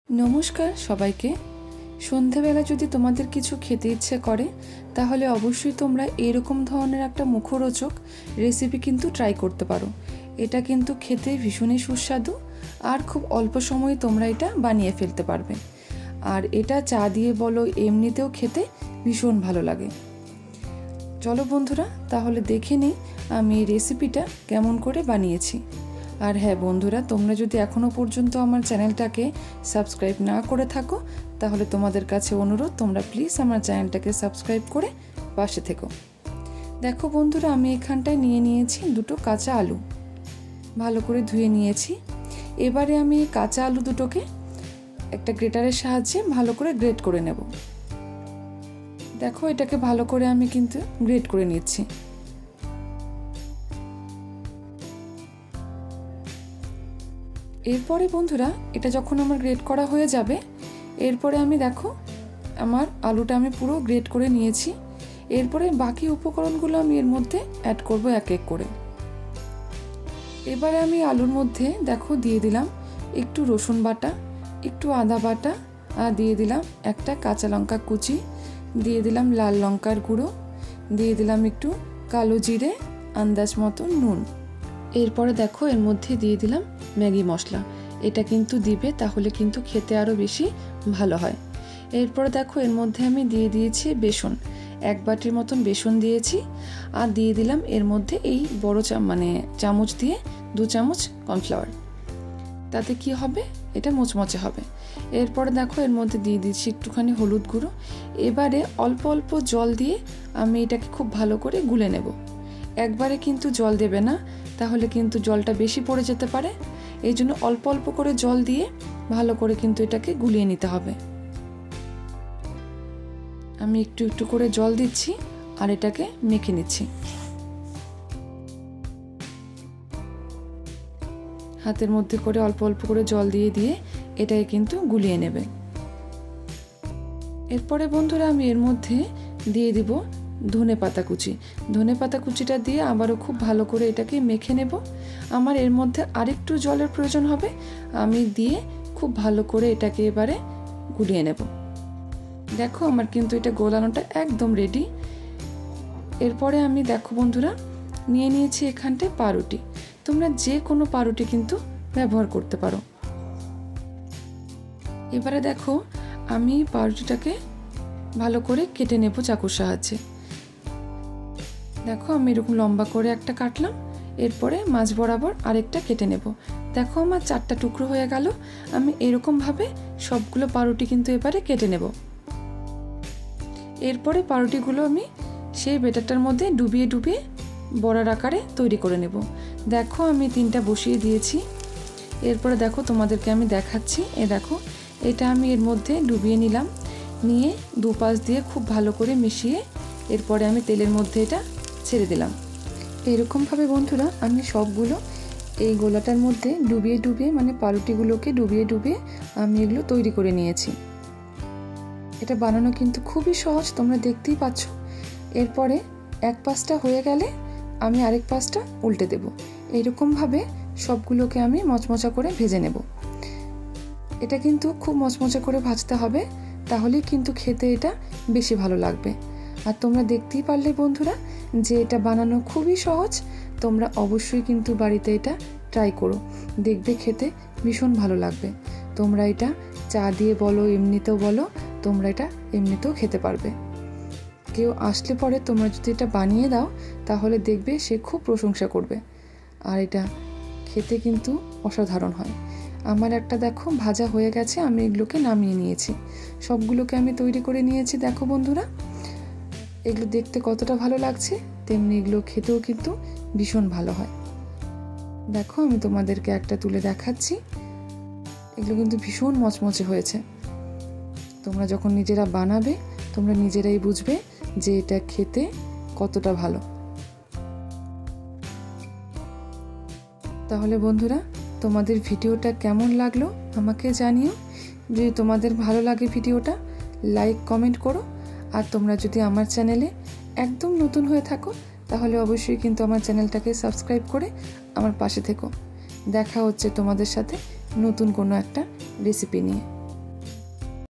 नमस्कार सबाइके सन्ध्याबेला यदि तोमादेर किछु खेते इच्छे करे ताहले अवश्यई तोमरा एरकम धरनेर एकटा मुखरोचक रेसिपि किन्तु ट्राई करते पारो। एटा किन्तु खेते भीषणই सुस्वादु और खूब अल्प समय तोमरा एटा बानिये फेलते पारबे और एटा चा दिए बोलो एमनितेও खेते भीषण भालो लागे। चलो बंधुरा ताहले देखे नेই आमी रेसिपिटा केमन करे बानिয়েছি। और हाँ बंधुरा तोमरा यदि एखोनो पर्यन्त आमार चैनलटाके सबस्क्राइब ना करे थाको ताहले तोमादेर काछे अनुरोध तोमरा प्लिज आमार चैनलटाके सबस्क्राइब करे पाशे থেকো। देखो बंधुरा आमी एखानटाय निये निয়েছি दुटो काँचा आलू भालो करे धुए निয়েছি। एबारे आमी काँचा आलू दुटोके एकटा ग्रेटारेर साहाज्ये भालो करे ग्रेट करे नेब। देखो एटाके भालो करे आमी किन्तु ग्रेट करे निচ্ছি। एरपरे बंधुरा एटा जखन आमार ग्रेट करा हये जाबे एरपरे आमी देखो आमार आलूटा आमी पुरो ग्रेट करे निয়েছি। एरपरे बाकी उपकरणगुलो आमी एर मध्ये ऐड करब एक एक करे। एबारे आमी आलुर मध्ये देखो दिए दिलाम एकटू रसुन बाटा, एकटू आदा बाटा और दिए दिलाम एकटा काँचा लंका कुचि, दिए दिलाम लाल लंकार गुड़ो, दिए दिलाम एकटू कालो जिरे, आन्दाज मतो नुन। एरपरे देखो एर मध्ये दिए दिलाम मैगी मशला। एटा किन्तु दिबे ताहले किन्तु खेते आरो बेशी भालो हय। एरपर देखो एर मध्ये आमी दिए दिएछि बेसन, एक बाटिर मतन बेसन दिएछि और दिए दिलाम एर मध्ये एई बड़ो चामच दिए 2 चामच कर्नफ्लावर। ताते कि हबे एटा मुचमुचे हबे। एरपर देखो एर मध्ये दिए दिएछि एकटुखानि हलुद गुঁড়ো। एबारे अल्प अल्प जल दिए आमी एटाके खूब भालो करे गुले नेब। एकबारे किन्तु जल देबे ना ताहले किन्तु जलटा बेशी पड़े जेते पारे। এই জন্য অল্প অল্প করে জল দিয়ে ভালো করে কিন্তু এটাকে গুলিয়ে নিতে হবে। আমি একটু একটু করে জল দিচ্ছি আর এটাকে মেখে নিচ্ছি। হাতের মধ্যে করে অল্প অল্প করে জল দিয়ে দিয়ে এটাকে কিন্তু গুলিয়ে নেবে। এরপরে বন্ধুরা আমি এর মধ্যে দিয়ে দিব ধনে পাতা কুচি। ধনে পাতা কুচিটা দিয়ে আবারও খুব ভালো করে এটাকে মেখে নেব। আমার এর মধ্যে আরেকটু জলের প্রয়োজন হবে, আমি দিয়ে খুব ভালো করে এটাকে এবারে গুলিয়ে নেব। দেখো আমার কিন্তু এটা গোলানোটা একদম রেডি। এরপরে আমি দেখো বন্ধুরা নিয়ে নিয়েছি এখানটায় পাউরুটি। তোমরা যে কোনো পাউরুটি কিন্তু ব্যবহার করতে পারো। এবারে দেখো আমি পাউরুটিটাকে ভালো করে কেটে নেব চাকুর সাহায্যে। देखो आमी एरकम लम्बा करे एकटा काटलाम। एरपरे माछ बराबर आरेकटा केटे नेब। देखो आमार 4टा टुकरो हये गेल। आमी एरकम भावे सबगुलो पाउरुटी किन्तु एबारे केटे नेब। एरपरे पाउरुटिगुलो आमी सेई बेटारटार मध्ये डुबिए डुबिए बड़ार आकारे तैरी करे नेब। देखो आमी 3टा बसिए दिएछि। एरपरे देखो तोमादेरके आमी देखाच्छि। ए देखो एटा आमी एर मध्ये डुबिए निलाम, निये दुपाश दिए खूब भालो करे मिशिए एरपरे आमी तेलेर मध्ये एटा ছেড়ে দিলাম। এরকম ভাবে বন্ধুরা আমি সবগুলো এই গোলাটার মধ্যে ডুবিয়ে ডুবিয়ে মানে পাউরুটিগুলোকে ডুবিয়ে ডুবিয়ে আমি এগুলো তৈরি করে নিয়েছি। এটা বানানো কিন্তু খুবই সহজ, তোমরা দেখতেই পাচ্ছ। এরপরে এক পাশটা হয়ে গেলে আমি আরেক পাশটা উল্টে দেব। এইরকম ভাবে সবগুলোকে আমি মচমচা করে ভেজে নেব। এটা কিন্তু খুব মচমচা করে ভাজতে হবে, তাহলেই কিন্তু খেতে এটা বেশি ভালো লাগবে। আর তোমরা দেখতেই পারলে বন্ধুরা যে এটা বানানো খুবই সহজ। তোমরা অবশ্যই কিন্তু বাড়িতে এটা ট্রাই করো, দেখবে খেতে ভীষণ ভালো লাগবে। তোমরা এটা চা দিয়ে বলো এমনিতেও বলো, তোমরা এটা এমনিতেও খেতে পারবে। কেউ আসলে পরে তোমরা যদি এটা বানিয়ে দাও তাহলে দেখবে সে খুব প্রশংসা করবে। আর এটা খেতে কিন্তু অসাধারণ হয়। আমার একটা দেখো ভাজা হয়ে গেছে, আমি এগুলোকে নামিয়ে নিয়েছি। সবগুলোকে আমি তৈরি করে নিয়েছি। দেখো বন্ধুরা এগুলো দেখতে কতটা ভালো লাগছে, তেমনি এগুলো খেতেও কিন্তু ভীষণ ভালো হয়। দেখো আমি তোমাদেরকে একটা তুলে দেখাচ্ছি। এগুলো কিন্তু ভীষণ মচমচে হয়েছে। তোমরা যখন নিজেরা বানাবে তোমরা নিজেরাই বুঝবে যে এটা খেতে কতটা ভালো। তাহলে বন্ধুরা তোমাদের ভিডিওটা কেমন লাগলো আমাকে জানিও। যদি তোমাদের ভালো লাগে ভিডিওটা লাইক কমেন্ট করো। আর তোমরা যদি আমার চ্যানেলে একদম নতুন হয়ে থাকো তাহলে অবশ্যই কিন্তু আমার চ্যানেলটাকে সাবস্ক্রাইব করে আমার পাশে থেকো। দেখা হচ্ছে তোমাদের সাথে নতুন কোনো একটা রেসিপি নিয়ে।